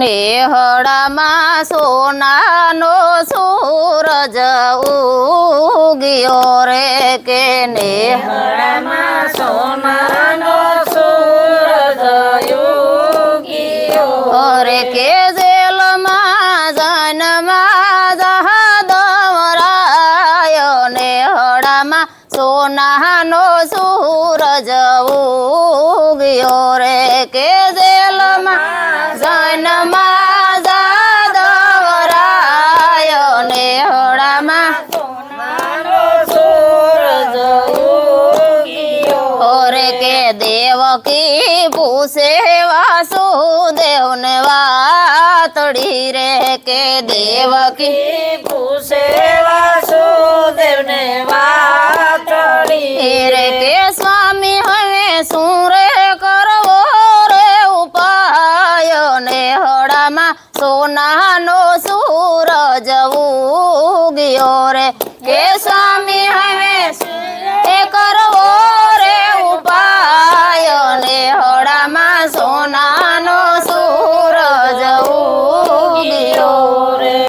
નેહળામાં સોનાનો સૂરજ ઉગ્યો રે કે નેહળામાં સોનાનો સૂરજ ઉગ્યો રે કે જેલમાં જન્મા જહાદવરાયો નેહળામાં સોનાનો સૂરજ ઉગ્યો રે કે જેલમાં જન્મા જાદવરાયો નેહળામાં સોનાનો સૂરજ ઉગ્યો રે કે દેવકી પૂછે વાસુદેવને વાતડી રે કે દેવકી પૂછે વાસુદેવને વાતડી રે કે સ્વામી હવે શું રે કરવો રે ઉપાય નેહળામાં સોનાનો સૂરજ ઉગ્યો રે કે સ્વામી હવે એ કરવો રે ઉપાય નેહળામાં સોનાનો